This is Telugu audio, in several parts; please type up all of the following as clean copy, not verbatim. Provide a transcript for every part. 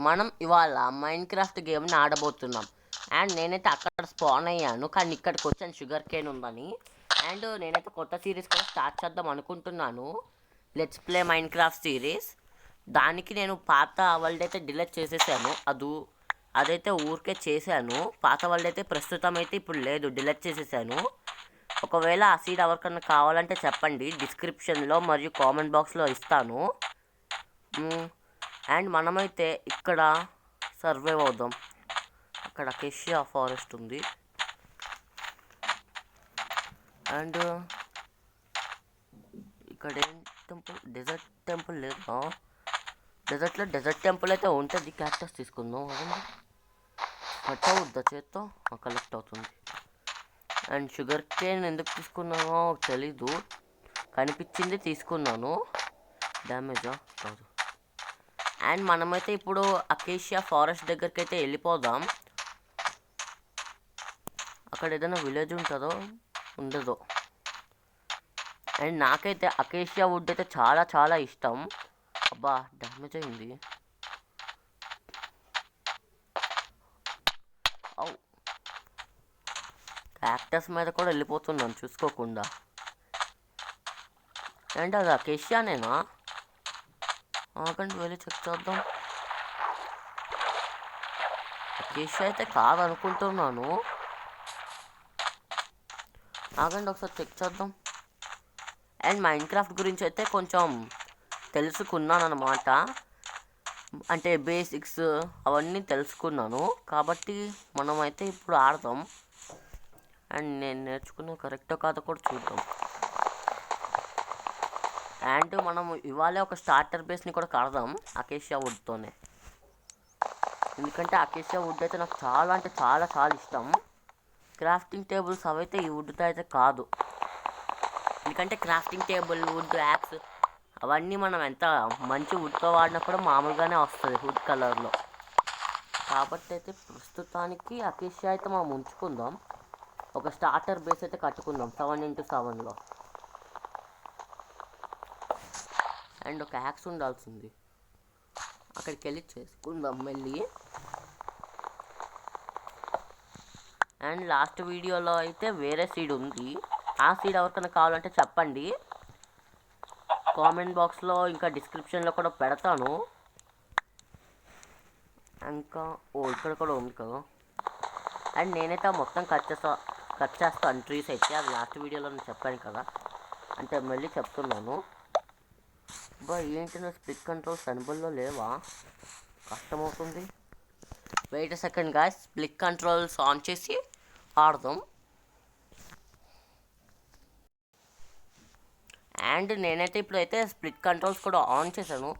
మనం ఇవాళ మైండ్ క్రాఫ్ట్ గేమ్ని ఆడబోతున్నాం. అండ్ నేనైతే అక్కడ స్పాన్ అయ్యాను, కానీ ఇక్కడికి వచ్చాను షుగర్ కేన్ ఉందని. అండ్ నేనైతే కొత్త సిరీస్ కూడా స్టార్ట్ చేద్దాం అనుకుంటున్నాను, let's play mind craft series. దానికి నేను పాత వరల్డ్ అయితే డిలీట్ చేసేసాను. అదైతే ఊరికే చేశాను. పాత వరల్డ్ అయితే ప్రస్తుతం అయితే ఇప్పుడు లేదు, డిలీట్ చేసేసాను. ఒకవేళ ఆ సీడ్ ఎవరికన్నా కావాలంటే చెప్పండి, డిస్క్రిప్షన్లో మరియు కామెంట్ బాక్స్లో ఇస్తాను. అండ్ మనమైతే ఇక్కడ సర్వైవ్ అవుదాం. అక్కడ అకేషియా ఫారెస్ట్ ఉంది. అండ్ ఇక్కడ ఏం టెంపుల్, డెజర్ట్ టెంపుల్ లేదా? డెజర్ట్ టెంపుల్ అయితే ఉంటుంది. క్యాక్టస్ తీసుకుందాం. అదండి కట్ అవుద్దా చేత్తో? కలెక్ట్ అవుతుంది. అండ్ షుగర్ కేన్ ఎందుకు తీసుకున్నానో తెలీదు, కనిపించింది తీసుకున్నాను. డ్యామేజా? కాదు. అండ్ మనమైతే ఇప్పుడు అకేషియా ఫారెస్ట్ దగ్గరికి అయితే వెళ్ళిపోదాం. అక్కడ ఏదైనా విలేజ్ ఉంటుందో ఉండదో. అండ్ నాకైతే అకేషియా వుడ్ అయితే చాలా చాలా ఇష్టం. అబ్బా, డ్యామేజ్ అయింది. క్యాక్టస్ మీద కూడా వెళ్ళిపోతున్నాను చూసుకోకుండా. అండ్ అది అకేషియానేనా? ఆగండి, వెళ్ళి చెక్ చేద్దాం. అకేషియా అయితే కాదనుకుంటున్నాను. ఆగండి, ఒకసారి చెక్ చేద్దాం. అండ్ మైండ్ క్రాఫ్ట్ గురించి అయితే కొంచెం తెలుసుకున్నాను అన్నమాట. అంటే బేసిక్స్ అవన్నీ తెలుసుకున్నాను, కాబట్టి మనమైతే ఇప్పుడు ఆడదాం. అండ్ నేను నేర్చుకున్న కరెక్టో కాదో కూడా చూద్దాం. అండ్ మనం ఇవాళే ఒక స్టార్టర్ బేస్ని కూడా కడదాం అకేషియా వుడ్తోనే. ఎందుకంటే అకేషియా వుడ్ అయితే నాకు చాలా అంటే చాలా చాలా ఇష్టం. క్రాఫ్టింగ్ టేబుల్స్ అవైతే ఈ వుడ్తో అయితే కాదు. ఎందుకంటే క్రాఫ్టింగ్ టేబుల్, వుడ్, యాక్స్ అవన్నీ మనం ఎంత మంచి వుడ్తో వాడినా కూడా మామూలుగానే వస్తుంది వుడ్ కలర్లో. కాబట్టి అయితే ప్రస్తుతానికి అకేషియా అయితే మనం ఉంచుకుందాం. ఒక స్టార్టర్ బేస్ అయితే కట్టుకుందాం 7x7లో. అండ్ ఒక యాక్స్ ఉండాల్సింది, అక్కడికి వెళ్ళి చేసుకుందాం మళ్ళీ. అండ్ లాస్ట్ వీడియోలో అయితే వేరే సీడ్ ఉంది. ఆ సీడ్ ఎవరికైనా కావాలంటే చెప్పండి, కామెంట్ బాక్స్లో ఇంకా డిస్క్రిప్షన్లో కూడా పెడతాను. ఇంకా ఇక్కడ కూడా ఉంది కదా. అండ్ నేనైతే మొత్తం కట్ చేస్తాను ట్రీస్ అయితే. అది లాస్ట్ వీడియోలో నేను చెప్పాను కదా, అంటే మళ్ళీ చెప్తున్నాను. ఏంటి నా స్ప్లిట్ కంట్రోల్స్ ఎనబుల్లో లేవా? కష్టమవుతుంది. Wait second guys, split controls on చేసి ఆడదాం. అండ్ నేనైతే ఇప్పుడైతే స్ప్లిట్ కంట్రోల్స్ కూడా ఆన్ చేశాను.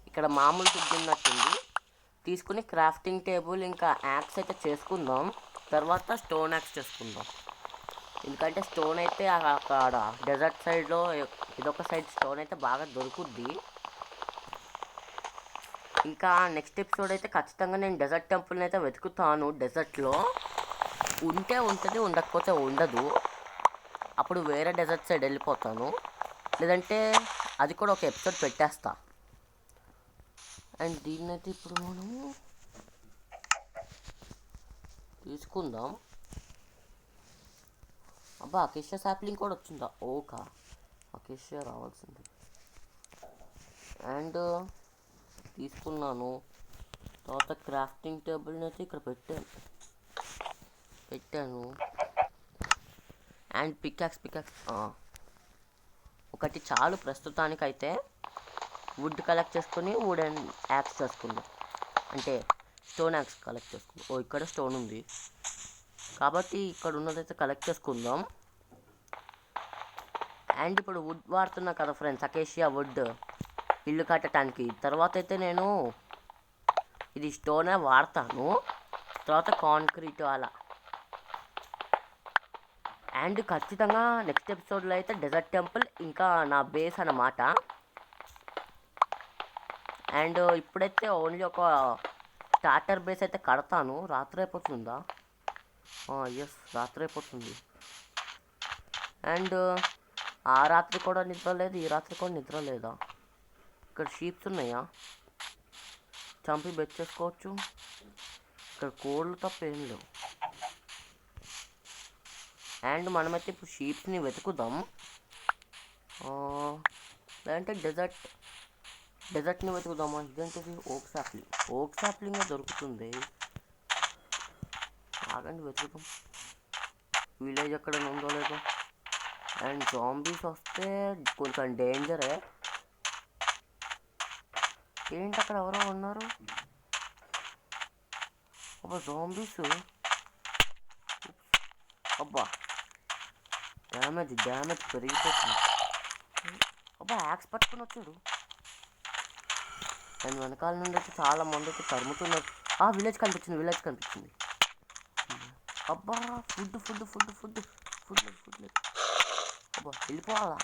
ఇక్కడ మామూలు తిరిగినట్టుంది. తీసుకుని క్రాఫ్టింగ్ టేబుల్ ఇంకా యాక్స్ అయితే చేసుకుందాం. తర్వాత స్టోన్ యాక్స్ చేసుకుందాం. ఎందుకంటే స్టోన్ అయితే అక్కడ డెజర్ట్ సైడ్లో ఇదొక సైడ్ స్టోన్ అయితే బాగా దొరుకుద్ది. ఇంకా నెక్స్ట్ ఎపిసోడ్ అయితే ఖచ్చితంగా నేను డెజర్ట్ టెంపుల్ని అయితే వెతుకుతాను. డెజర్ట్లో ఉంటే ఉంటుంది, ఉండకపోతే ఉండదు. అప్పుడు వేరే డెజర్ట్ సైడ్ వెళ్ళిపోతాను, లేదంటే అది కూడా ఒక ఎపిసోడ్ పెట్టేస్తా. అండ్ దీన్నైతే ఇప్పుడు మనము తీసుకుందాం. అబ్బా, అకేషియా సాప్లింగ్ కూడా వచ్చిందా? ఓకా, అకేషియా రావాల్సింది. అండ్ తీసుకున్నాను. తర్వాత క్రాఫ్టింగ్ టేబుల్ని అయితే ఇక్కడ పెట్టాను. అండ్ పికాక్స్ ఒకటి చాలు ప్రస్తుతానికైతే. వుడ్ కలెక్ట్ చేసుకుని వుడెన్ యాక్స్ చేసుకుందాం, అంటే స్టోన్ యాక్స్ కలెక్ట్ చేసుకుందాం. ఇక్కడ స్టోన్ ఉంది కాబట్టి ఇక్కడ ఉన్నదైతే కలెక్ట్ చేసుకుందాం. అండ్ ఇప్పుడు వుడ్ వాడుతున్నా కదా ఫ్రెండ్స్, అకేషియా వుడ్ ఇల్లు కట్టడానికి. తర్వాత అయితే నేను ఇది స్టోనే వాడతాను, తర్వాత కాంక్రీట్ అలా. అండ్ ఖచ్చితంగా నెక్స్ట్ ఎపిసోడ్లో అయితే డెజర్ట్ టెంపుల్ ఇంకా నా బేస్ అన్నమాట. అండ్ ఇప్పుడైతే ఓన్లీ ఒక స్టార్టర్ బేస్ అయితే కడతాను. రాత్రి అయిపోతుందా? ఎస్, రాత్రి అయిపోతుంది. అండ్ ఆ రాత్రి కూడా నిద్ర లేదు, ఈ రాత్రి కూడా నిద్ర లేదా? ఇక్కడ షీప్స్ ఉన్నాయా? చంపి బెచ్చేసుకోవచ్చు. ఇక్కడ కోళ్ళు తప్ప ఏం లేవు. అండ్ మనమైతే ఇప్పుడు షీప్స్ని వెతుకుదాం. లేదంటే డెజర్ట్ని వెతుకుదామా? ఇదేంటిది? ఓక్ సాప్లింగ్ దొరుకుతుంది. ఆగండి వెతుకుదాం. విలేజ్ ఎక్కడ ఉందో లేదో. అండ్ జాంబీస్ వస్తే కొంచెం డేంజరే. ఏంటి అక్కడ ఎవరో ఉన్నారు? అబ్బా జాంబీస్. అబ్బా డ్యామేజ్ పెరిగిపోతుంది. అబ్బా యాక్స్ పట్టుకుని వచ్చాడు. అండ్ వెనకాల నుండి వచ్చి చాలా మంది అయితే తరుముతున్నారు. విలేజ్ కనిపించింది. అబ్బా ఫుడ్. అబ్బా వెళ్ళిపోవాలా?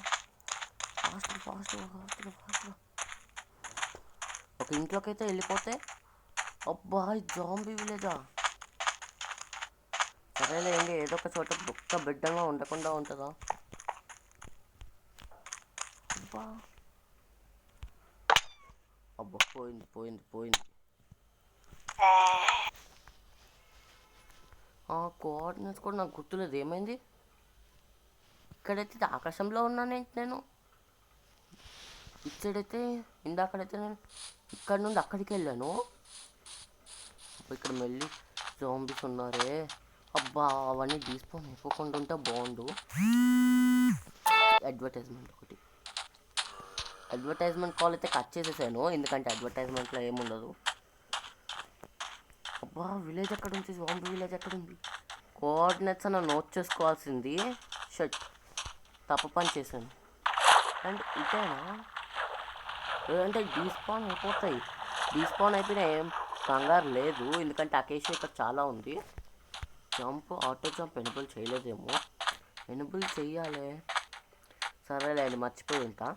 ఫాస్ట్గా ఒక ఇంట్లోకి అయితే వెళ్ళిపోతే. అబ్బా ఈ జాంబీ విలేజా? సరేలే, ఏదో ఒక చోట బుక్క బిడ్డంగా ఉండకుండా ఉంటుందా? అబ్బా పోయింది. కోఆర్డినేట్స్ కూడా నాకు గుర్తులేదు. ఏమైంది? ఇక్కడైతే ఆకాశంలో ఉన్నానేంటి నేను? ఇక్కడైతే ఇందాకడైతే నేను ఇక్కడ నుండి అక్కడికి వెళ్ళాను. ఇక్కడ మళ్ళీ జాంబీస్ ఉన్నారే. అబ్బా అవన్నీ డీస్పోన్ అయిపోకుండా ఉంటే బాగుండు. అడ్వర్టైజ్మెంట్ కాల్ అయితే కట్ చేసేసాను, ఎందుకంటే అడ్వర్టైజ్మెంట్లో ఏముండదు. అబ్బా విలేజ్ ఎక్కడ ఉంది? జాంబీ విలేజ్ ఎక్కడ ఉంది? కోఆర్డినేట్స్ అన్న నోట్ చేసుకోవాల్సింది. షట్, తప్పు పని చేశాను. అండ్ ఇటేనా? లేదంటే డీస్పాన్ అయిపోతాయి. డీస్పాన్ అయిపోయినా ఏం కంగారు లేదు, ఎందుకంటే అకేషియా ఇక్కడ చాలా ఉంది. ఆటో జంప్ ఎనబుల్ చేయలేదేమో. ఎనబుల్ చెయ్యాలి. సరేలే, అది మర్చిపోయి ఉంటా.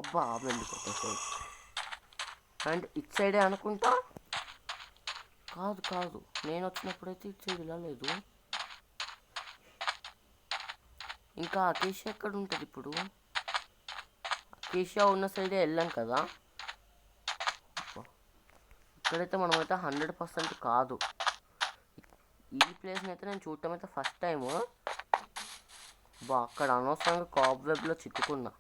అబ్బా వెళ్ళి కొట్టేసాయి. అండ్ ఇటు సైడే అనుకుంటా. కాదు, నేను వచ్చినప్పుడైతే ఇటు సైడ్ ఇలా లేదు. ఇంకా అకేషియా ఎక్కడ ఉంటుంది ఇప్పుడు? అకేషియా ఉన్న సైడే వెళ్ళాం కదా. ఇక్కడైతే మనమైతే 100% కాదు. ఈ ప్లేస్ని అయితే నేను చూడటం అయితే ఫస్ట్ టైము. అక్కడ అనవసరంగా కాబ్ వెబ్లో చిక్కుకున్నా.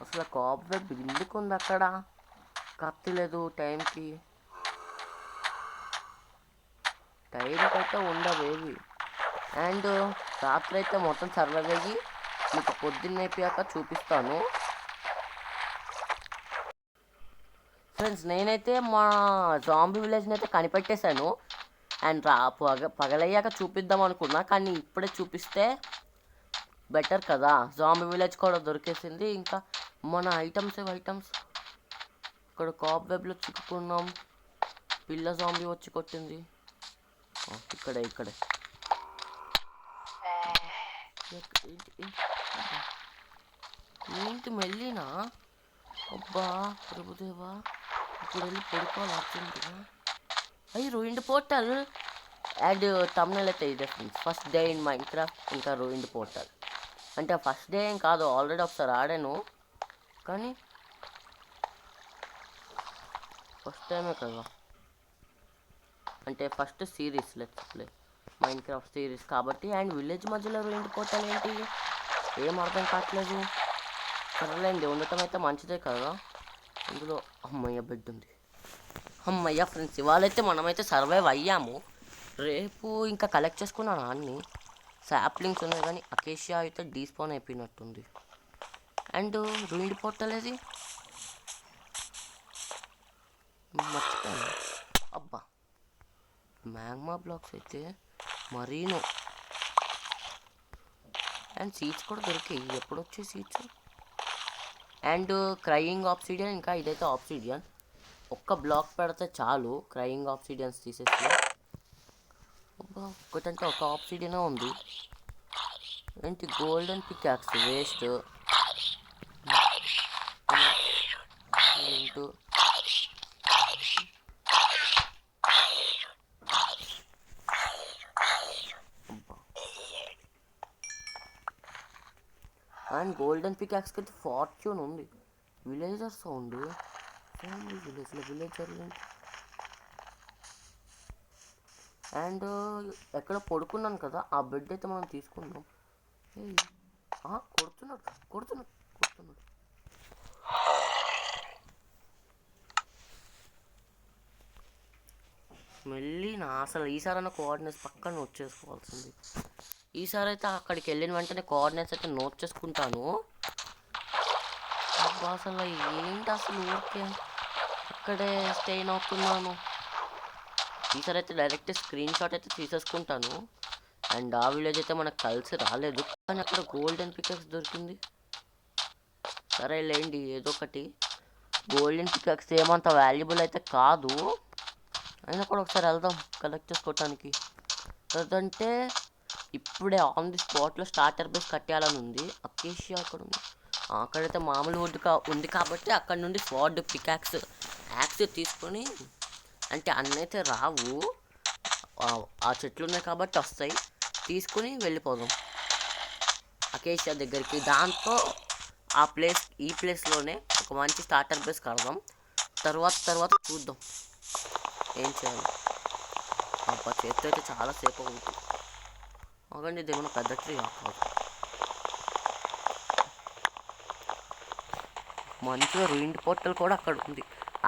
అసలు కాబ్ వెబ్ ఎందుకు ఉంది అక్కడ? కత్తి లేదు టైంకి అయితే ఉండవేవి. అండ్ రాత్రి అయితే మొత్తం సర్వైవ్ అయ్యి మీకు పొద్దున్న అయిపోయాక చూపిస్తాను. ఫ్రెండ్స్, నేనైతే మా జాంబీ విలేజ్ని అయితే కనిపెట్టేశాను. అండ్ పగలయ్యాక చూపిద్దాం అనుకున్నా, కానీ ఇప్పుడే చూపిస్తే బెటర్ కదా. జాంబీ విలేజ్ కూడా దొరికేసింది. ఇంకా మన ఐటమ్స్ ఇక్కడ కాప్ వెబ్లో చిక్కుకున్నాం. పిల్ల జాంబీ వచ్చి కొట్టింది. ఇక్కడే ఏంటి మెల్లినా? అబ్బా ప్రభుదేవా, ఇప్పుడు వెళ్ళి పడుకోవాలి అర్జెంటుగా. Ruined portal. అండ్ తమ్నెల్ అయితే ఇదే friends, first day in Minecraft. ఇంకా రూయిన్డ్ పోర్టల్ అంటే ఫస్ట్ డే ఏం కాదు, ఆల్రెడీ ఒకసారి ఆడాను, కానీ ఫస్ట్ టైమే కదా. అంటే first series let's play Minecraft series కాబట్టి. అండ్ విలేజ్ మధ్యలో రూయిన్డ్ పోర్టల్ ఏంటి? ఏం అర్థం కావట్లేదు. సరేలేండి, ఉండటం అయితే మంచిదే కదా. అందులో అమ్మయ్య బెడ్ ఉంది. అమ్మయ్య ఫ్రెండ్స్, ఇవాళైతే మనమైతే సర్వైవ్ అయ్యాము. రేపు ఇంకా కలెక్ట్ చేసుకున్నాను అన్ని సాప్లింగ్స్ ఉన్నాయి, కానీ అకేషియా అయితే డీస్పాన్ అయిపోయినట్టుంది. అండ్ రూయిన్డ్ పోర్టల్ ఏది? మర్చిపోయాను. అబ్బా మ్యాగ్మా బ్లాక్స్ అయితే మరీను. అండ్ సీడ్స్ కూడా దొరికాయి. ఎప్పుడు వచ్చే సీడ్స్? And crying obsidian. ఇంకా ఇదైతే ఆబ్సిడియన్. ఒక్క బ్లాక్ పెడితే చాలు క్రయింగ్ ఆబ్సిడియన్స్ తీసేసి. ఒకటంటే ఒక ఆబ్సిడియనే ఉంది. ఏంటి golden pickaxe waste. And golden పికాక్స్కి అయితే ఫార్చ్యూన్ ఉంది. Villager sound. విలేజ్లో విలేజర్ అండ్ ఎక్కడ పడుకున్నాను కదా, ఆ బెడ్ అయితే మనం తీసుకుందాం. కొడుతున్నాడు కొడుతున్నాడు కొడుతున్నాడు. మళ్ళీ అసలు ఈసారైనా కోఆర్డినేట్స్ పక్కన నోట్ చేసుకోవాల్సింది. ఈసారి అయితే అక్కడికి వెళ్ళిన వెంటనే కోఆర్డినేట్స్ అయితే నోట్ చేసుకుంటాను. అసలు ఏంటి అసలు ఊరికే అక్కడే స్టెయిన్ అవుతున్నాను. ఈసారి అయితే డైరెక్ట్ స్క్రీన్ షాట్ అయితే తీసేసుకుంటాను. అండ్ ఆ విలేజ్ అయితే మనకు కలిసి రాలేదు, కానీ అక్కడ గోల్డెన్ పికాక్స్ దొరికింది. సరే లేండి, ఏదో ఒకటి. గోల్డెన్ పికాక్స్ ఏమంత వాల్యుబుల్ అయితే కాదు, అయినా కూడా ఒకసారి వెళ్దాం కలెక్ట్ చేసుకోవటానికి. లేదంటే ఇప్పుడే ఆన్ ది స్పాట్లో స్టార్టర్ బేస్ కట్టేయాలని ఉంది. అకేషియా అక్కడ ఉంది, అక్కడైతే మామూలు వుడ్ ఉంది కాబట్టి అక్కడ నుండి స్వాడ్ పికాక్స్ యాక్స్ తీసుకొని, అంటే అన్నైతే రావు, ఆ చెట్లు ఉన్నాయి కాబట్టి వస్తాయి, తీసుకుని వెళ్ళిపోదాం అకేషియా దగ్గరికి. దాంతో ఈ ప్లేస్లోనే ఒక మంచి స్టార్టర్ బేస్ కడదాం. తర్వాత చూద్దాం ఏం చేయాలి. అబ్బా చేతితో అయితే చాలాసేపు అవుతుంది. అవ్వండి, ఇది ఏమైనా పెద్ద ట్రీ కాదు, మంచిగా రూయిన్డ్ పోర్టల్ కూడా అక్కడ ఉంది.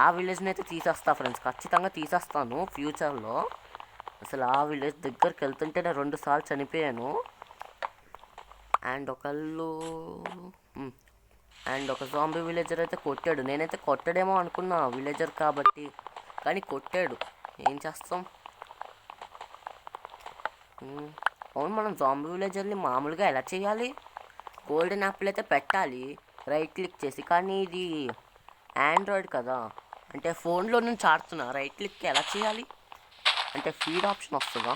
ఆ విలేజ్ని అయితే తీసేస్తా ఫ్రెండ్స్, ఖచ్చితంగా తీసేస్తాను ఫ్యూచర్లో. అసలు ఆ విలేజ్ దగ్గరికి వెళ్తుంటే నేను 2 సార్లు చనిపోయాను. అండ్ ఒక జాంబీ విలేజర్ అయితే కొట్టాడు. నేనైతే కొట్టాడేమో అనుకున్నా విలేజర్ కాబట్టి, కానీ కొట్టాడు. ఏం చేస్తాం. అవును, మనం జాంబీ విలేజర్ని మామూలుగా ఎలా చేయాలి? గోల్డెన్ యాపిల్ అయితే పెట్టాలి రైట్ క్లిక్ చేసి, కానీ ఇది ఆండ్రాయిడ్ కదా, అంటే ఫోన్లో నుంచి ఆడుతున్నా. రైట్ క్లిక్ ఎలా చేయాలి అంటే ఫీడ్ ఆప్షన్ వస్తుందా?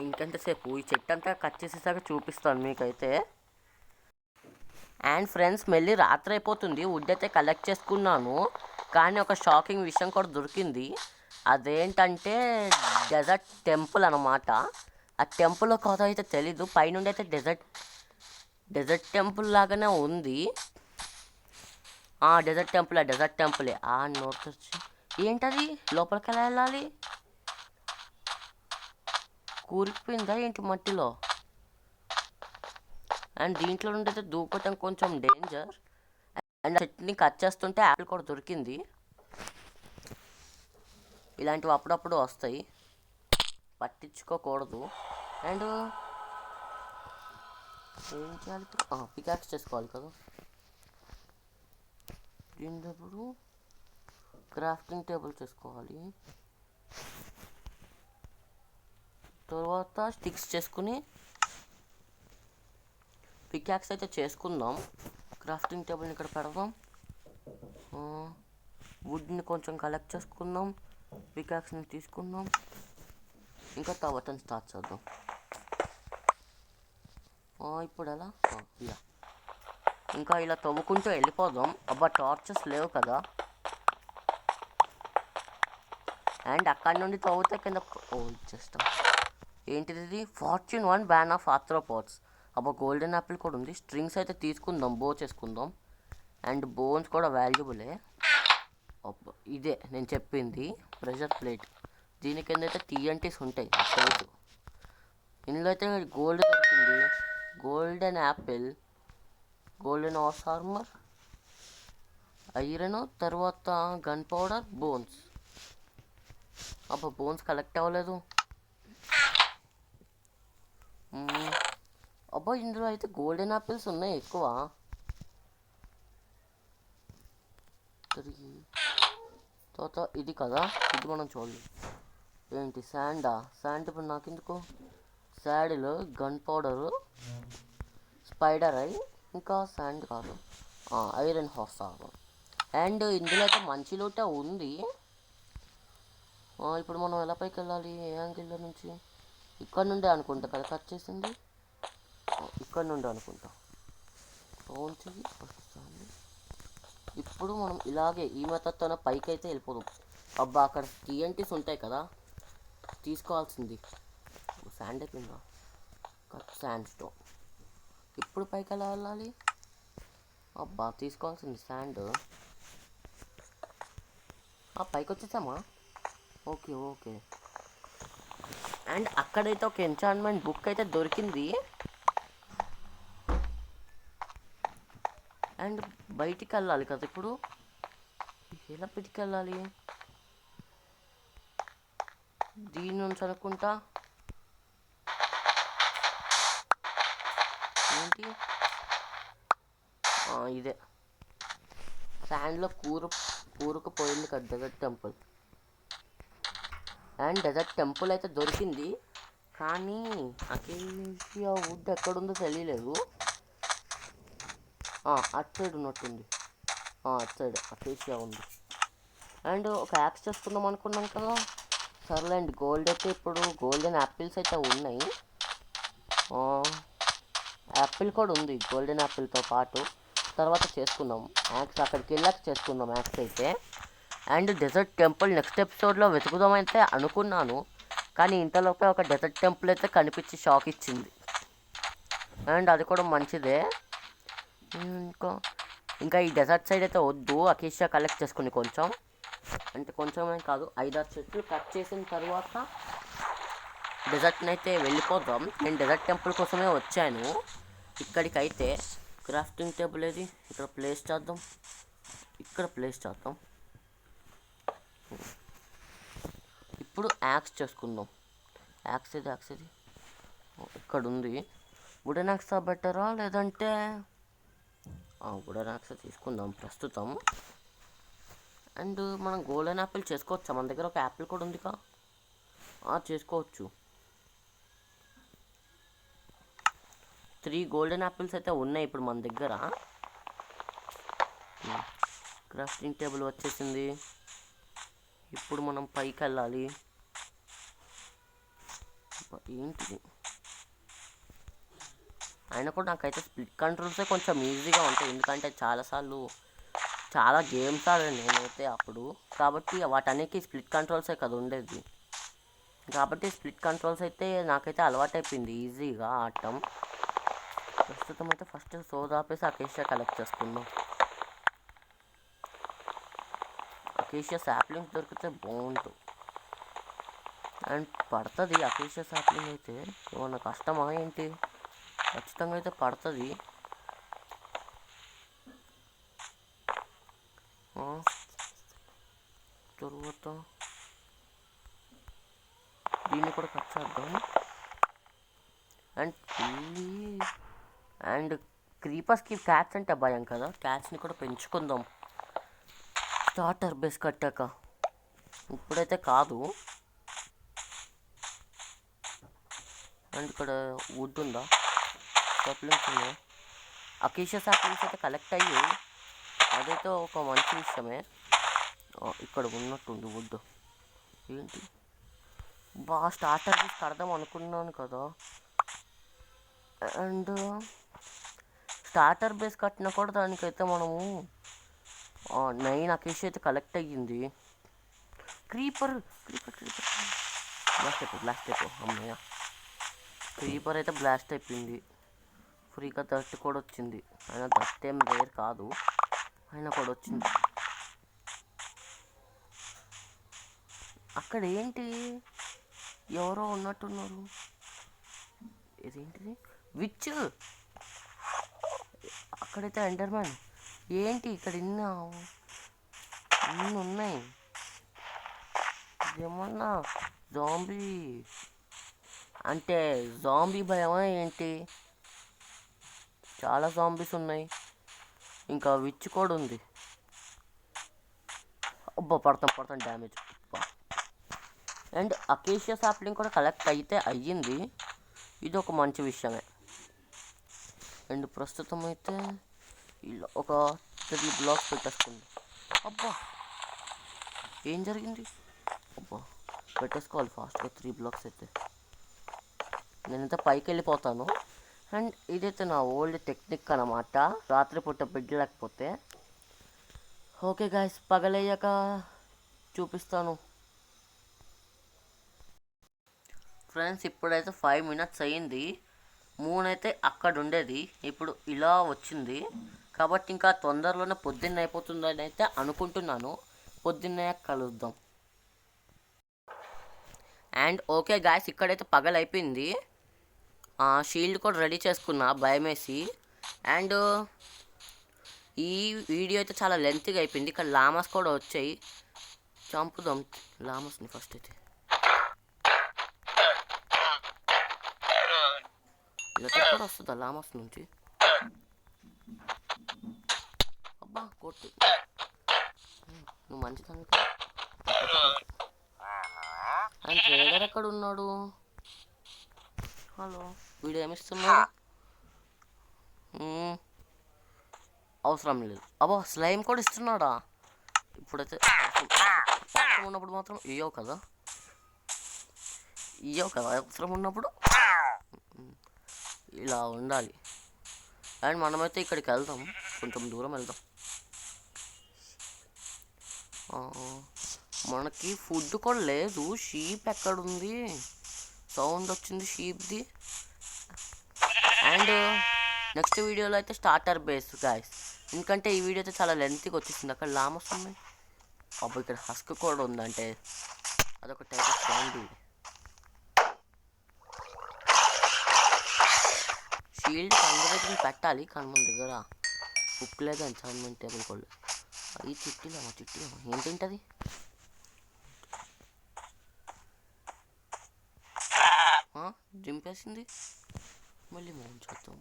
ఇంకెంతసేపు ఈ చెట్టు అంతా కట్ చేసేసాక చూపిస్తాను మీకైతే. అండ్ ఫ్రెండ్స్, మళ్ళీ రాత్రి అయిపోతుంది. వుడ్ అయితే కలెక్ట్ చేసుకున్నాను, కానీ ఒక షాకింగ్ విషయం కూడా దొరికింది. అదేంటంటే డెజర్ట్ టెంపుల్ అనమాట. ఆ టెంపుల్ కథ అయితే తెలీదు, పైనుండి అయితే డెజర్ట్ టెంపుల్ లాగానే ఉంది. డెజర్ట్ టెంపులే. నోట్ వచ్చి ఏంటది, లోపలికి ఎలా వెళ్ళాలి? కూలిపోయిందా ఏంటి మట్టిలో? అండ్ దీంట్లో నుండి అయితే దూకటం కొంచెం డేంజర్. అండ్ చెట్టుని కట్ చేస్తుంటే యాపిల్ కూడా దొరికింది. ఇలాంటివి అప్పుడప్పుడు వస్తాయి, పట్టించుకోకూడదు. అండ్ ఏం చేయాలి ఇప్పుడు? పికాక్స్ చేసుకోవాలి కదా. దీనిప్పుడు క్రాఫ్టింగ్ టేబుల్ చేసుకోవాలి. తర్వాత స్టిక్స్ చేసుకుని పికాక్స్ అయితే చేసుకుందాం. క్రాఫ్టింగ్ టేబుల్ని ఇక్కడ పెడదాం. వుడ్ని కొంచెం కలెక్ట్ చేసుకుందాం. పికాక్స్ని తీసుకుందాం. ఇంకా తవ్వటం స్టార్ట్ చేద్దాం. ఇప్పుడు ఎలా? ఇలా ఇంకా ఇలా తవ్వుకుంటూ వెళ్ళిపోదాం. అబ్బా టార్చెస్ లేవు కదా. అండ్ అక్కడి నుండి తవ్వుతే కింద ఇచ్చేస్తాం. ఏంటిది ఇది? Fortune 1 bane of arthropods. అబ్బా గోల్డెన్ యాపిల్ కూడా ఉంది. స్ట్రింగ్స్ అయితే తీసుకుందాం, బో చేసుకుందాం. అండ్ బోన్స్ కూడా వాల్యుబులే. అబ్బా ఇదే నేను చెప్పింది ప్రెషర్ ప్లేట్. దీని కింద అయితే TNTs ఉంటాయి. ఇందులో అయితే గోల్డ్ దొరికింది, golden apple, golden horse armour, iron, తర్వాత గన్ పౌడర్, బోన్స్. అబ్బా బోన్స్ కలెక్ట్ అవ్వలేదు. అబ్బా ఇందులో అయితే గోల్డెన్ యాపిల్స్ ఉన్నాయి ఎక్కువ. తర్వాత ఇది కదా, ఇది మనం చూడలేదు. ఏంటి శాండ్ ఇప్పుడు నాకు ఎందుకు? Saddle, gun powder, spider I, ఇంకా శాండ్ కాదు, ఐరన్ హార్స్ ఆర్మర్. అండ్ ఇందులో అయితే మంచి లోటే ఉంది. ఇప్పుడు మనం ఎలా పైకి వెళ్ళాలి? ఏ యాంగిల్లో నుంచి? ఇక్కడ నుండే అనుకుంటా కదా కట్ చేసింది. ఇక్కడ నుండి అనుకుంటా. ఇప్పుడు మనం ఇలాగే ఈ మెథడ్తోనే పైకి అయితే వెళ్ళిపోదాం. అబ్బా అక్కడ TNTs ఉంటాయి కదా, తీసుకోవాల్సింది. శాండ్ అయిపోయిందా? Cut sand stone. ఇప్పుడు పైకి ఎలా వెళ్ళాలి? అబ్బా తీసుకోవాల్సింది శాండ్. పైకి వచ్చేసామా? Okay okay. అండ్ అక్కడైతే ఒక ఎంచాన్మెంట్ బుక్ అయితే దొరికింది. అండ్ బయటికి వెళ్ళాలి కదా ఇప్పుడు. ఎలా బయటికి వెళ్ళాలి? దీని నుంచి అనుకుంటా. ఏంటి ఇదే శాండ్లో కూరుకుపోయింది కదా desert temple. And desert temple అయితే దొరికింది, కానీ అకేషియా వుడ్ ఎక్కడుందో తెలియలేదు. అటు సైడ్ ఉన్నట్టుంది. అటు సైడ్ అకేషియా ఉంది. అండ్ ఒక యాక్స్ చేసుకుందాం అనుకున్నాం కదా. సర్లేండి, గోల్డ్ అయితే ఇప్పుడు గోల్డెన్ యాపిల్స్ అయితే ఉన్నాయి. యాపిల్ కూడా ఉంది గోల్డెన్ యాపిల్తో పాటు. తర్వాత చేసుకుందాం యాక్స్, అక్కడికి వెళ్ళాక చేసుకుందాం యాక్స్ అయితే. అండ్ డెజర్ట్ టెంపుల్ నెక్స్ట్ ఎపిసోడ్లో వెతుకుదామైతే అనుకున్నాను, కానీ ఇంతలోపే ఒక డెజర్ట్ టెంపుల్ అయితే కనిపించి షాక్ ఇచ్చింది. అండ్ అది కూడా మంచిదే. ఇంకా ఈ డెజర్ట్ సైడ్ అయితే వద్దు, అకేషియా కలెక్ట్ చేసుకుని కొంచెం, అంటే కొంచెమే కాదు 5-6 చెట్లు కట్ చేసిన తర్వాత డెజర్ట్ని అయితే వెళ్ళిపోదాం. నేను డెజర్ట్ టెంపుల్ కోసమే వచ్చాను ఇక్కడికైతే. క్రాఫ్టింగ్ టేబుల్ ఏది? ఇక్కడ ప్లేస్ చేద్దాం. ఇప్పుడు యాక్స్ చేసుకుందాం. యాక్స్ ఇది ఇక్కడ ఉంది. వుడెన్ యాక్స్ బెటరా లేదంటే వుడెన్ యాక్స్ తీసుకుందాం ప్రస్తుతం. అండ్ మనం గోల్డెన్ యాపిల్ చేసుకోవచ్చా? మన దగ్గర ఒక యాపిల్ కూడా ఉందిగా. చేసుకోవచ్చు. 3 గోల్డెన్ యాపిల్స్ అయితే ఉన్నాయి ఇప్పుడు మన దగ్గర. క్రాఫ్టింగ్ టేబుల్ వచ్చేసింది. ఇప్పుడు మనం పైకి వెళ్ళాలి. ఏంటిది? అయినా కూడా నాకైతే స్ప్లిట్ కంట్రోల్సే కొంచెం ఈజీగా ఉంటాయి, ఎందుకంటే చాలా గేమ్స్ ఆడాను నేనైతే అప్పుడు. కాబట్టి వాటన్నిటికీ స్ప్లిట్ కంట్రోల్సే కదా ఉండేది. కాబట్టి స్ప్లిట్ కంట్రోల్స్ అయితే నాకైతే అలవాటైపోయింది ఈజీగా ఆడటం. ప్రస్తుతం అయితే ఫస్ట్ సోదాపేసి అకేషియా కలెక్ట్ చేసుకుందాం. అకేషియా సాప్లింగ్స్ దొరికితే బాగుంటుంది. అండ్ పడుతుంది అకేషియా సాప్లింగ్ అయితే. ఏమన్నా కష్టమా ఏంటి? ఖచ్చితంగా అయితే పడుతుంది. తర్వాత దీన్ని కూడా కట్ చేద్దాం. అండ్ క్రీపర్స్కి క్యాట్స్ అంటే భయం కదా, క్యాట్స్ని కూడా పెంచుకుందాం స్టార్టర్ బేస్ కట్టాక. ఇప్పుడైతే కాదు. అండ్ ఇక్కడ వుడ్ ఉందా? సాప్లింగ్స్ ఉన్నాయి. అకేషియా సాప్లింగ్స్ అయితే కలెక్ట్ అయ్యి, అదైతే ఒక మంచి విషయమే. ఇక్కడ ఉన్నట్టుంది వుడ్. ఏంటి స్టార్టర్ బేస్ కడదాం అనుకున్నాను కదా. అండ్ స్టార్టర్ బేస్ కట్టినా కూడా దానికైతే మనము 9 అకేషియా అయితే కలెక్ట్ అయ్యింది. క్రీపర్ బ్లాస్ట్ అయిపో అమ్మయ్య. క్రీపర్ అయితే బ్లాస్ట్ అయిపోయింది. ఫ్రీగా దర్ట్ కూడా వచ్చింది. అయినా దర్ట్ ఏం రేర్ కాదు, అయినా కూడా వచ్చింది. అక్కడ ఏంటి? ఎవరో ఉన్నట్టున్నారు. ఇదేంటిది? విచ్. అక్కడైతే ఎండర్మ్యాన్. ఏంటి ఇక్కడ ఇన్ని ఉన్నాయి? ఏమన్నా జాంబీ అంటే జాంబీ భయమా ఏంటి? చాలా జాంబీస్ ఉన్నాయి. ఇంకా విచ్ కూడా ఉంది. పడతాం డ్యామేజ్. అండ్ అకేషియా సాప్లింగ్ కూడా కలెక్ట్ అయితే అయ్యింది. ఇది ఒక మంచి విషయమే. అండ్ ప్రస్తుతం అయితే ఇలా ఒక 3 బ్లాక్స్ పెట్టేసుకుంది. ఏం జరిగింది? పెట్టేసుకోవాలి ఫాస్ట్గా 3 బ్లాక్స్ అయితే. నేనైతే పైకి వెళ్ళిపోతాను. అండ్ ఇదైతే నా ఓల్డ్ టెక్నిక్ అన్నమాట, రాత్రిపూట బెడ్ లేకపోతే. ఓకే గాయస్, పగలయ్యాక చూపిస్తాను. ఫ్రెండ్స్, ఇప్పుడైతే 5 minutes అయ్యింది. మూన్ అయితే అక్కడ ఉండేది, ఇప్పుడు ఇలా వచ్చింది. కాబట్టి ఇంకా తొందరలోనే పొద్దున్న అయిపోతుందని అయితే అనుకుంటున్నాను. పొద్దున్నే కలుద్దాం. అండ్ ఓకే గాయస్, ఇక్కడైతే పగలైపోయింది. షీల్డ్ కూడా రెడీ చేసుకున్నా భయమేసి. అండ్ ఈ వీడియో అయితే చాలా లెంత్గా అయిపోయింది. ఇక్కడ లామాస్ కూడా వచ్చాయి, చంపుదాం లామాస్ని ఫస్ట్ అయితే. ఇలా కూడా వస్తుందా లామాస్ నుంచి? అబ్బా కొట్టు, నువ్వు మంచిదాన్ని. అండ్ ట్రేడర్ ఎక్కడ ఉన్నాడు? హలో, వీడు ఏమిస్తున్నాడు? అవసరం లేదు. అబ్బా స్లైమ్ కూడా ఇస్తున్నాడా? ఇప్పుడైతే అవసరం ఉన్నప్పుడు మాత్రం ఇయ్యవు కదా అవసరం ఉన్నప్పుడు ఇలా ఉండాలి. అండ్ మనమైతే ఇక్కడికి వెళ్దాం, కొంచెం దూరం వెళ్దాం. మనకి ఫుడ్ కూడా లేదు. షీప్ ఎక్కడుంది? సౌండ్ వచ్చింది షీప్ది. అండ్ నెక్స్ట్ వీడియోలో అయితే స్టార్టర్ బేస్ గాయస్, ఎందుకంటే ఈ వీడియో అయితే చాలా లెంత్గా వచ్చేసింది. అక్కడ లామస్ ఉన్నాయి. అప్పుడు ఇక్కడ హస్క్ కూడా ఉందంటే అదొక టైప్ ఆఫ్ సౌండ్. షీల్డ్ అందరికీ పెట్టాలి, కానీ మన దగ్గర బుక్ లేదు, ఎన్ఛాన్మెంట్ టేబుల్ కూడా లేదు. అది చిట్టిలేమో ఏంటంటది? దింపేసింది. మళ్ళీ మనం చూద్దాం.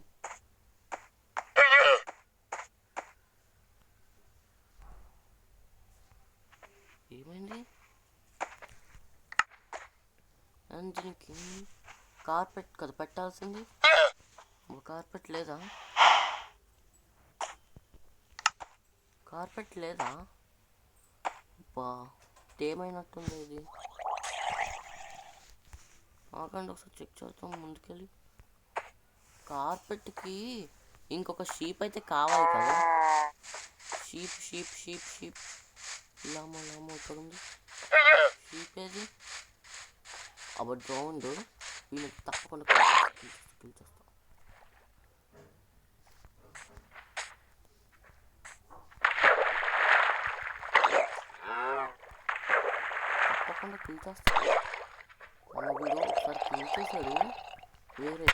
ఏమైంది? దీనికి కార్పెట్ కదా పెట్టాల్సింది. కార్పెట్ లేదా? బా ఏమైనట్టుంది ఇది. ఆగండి ఒకసారి చెక్ చేద్దాం ముందుకెళ్ళి. కార్పెట్కి ఇంకొక షీప్ అయితే కావాలి కదా. షీప్ లామో ఇక్కడ ఉంది. షీప్ ఏది? అప్పుడు రౌండ్ వీళ్ళకి తప్పకుండా పిలిచేస్తాం. మన వీడు ఒకసారి పిలిచేశాడు వేరే.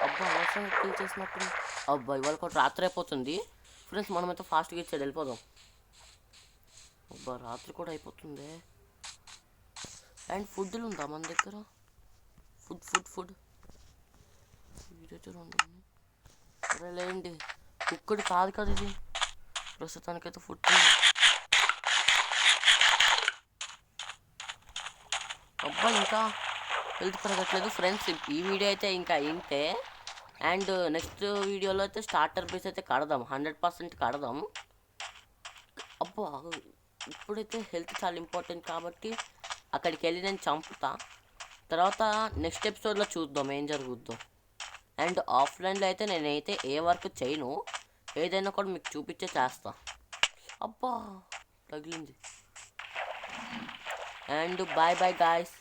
అబ్బా అవసరం పిలిచేసినట్టు. అబ్బా ఇవాళ కూడా రాత్రి అయిపోతుంది ఫ్రెండ్స్, మనమైతే ఫాస్ట్గా ఇచ్చాడు వెళ్ళిపోదాం. అబ్బా రాత్రి కూడా అయిపోతుంది. అండ్ ఫుడ్లు ఉందా మన దగ్గర? ఫుడ్ సరే లేండి, కుక్కడు కాదు కదా ఇది. ప్రస్తుతానికైతే ఫుడ్. అబ్బా ఇంకా హెల్త్ పెరగట్లేదు ఫ్రెండ్స్. ఈ వీడియో అయితే ఇంకా ఇంతే. అండ్ నెక్స్ట్ వీడియోలో అయితే స్టార్టర్ బేస్ అయితే కడదాం, 100% కడదాం. అబ్బా ఇప్పుడైతే హెల్త్ చాలా ఇంపార్టెంట్ కాబట్టి అక్కడికి వెళ్ళి నేను చంపుతా. తర్వాత నెక్స్ట్ ఎపిసోడ్లో చూద్దాం ఏం జరుగుద్దో. అండ్ ఆఫ్లైన్లో అయితే నేనైతే ఏ వర్క్ చేయను, ఏదైనా కూడా మీకు చూపించే చేస్తా. అబ్బా తగిలింది. And bye guys.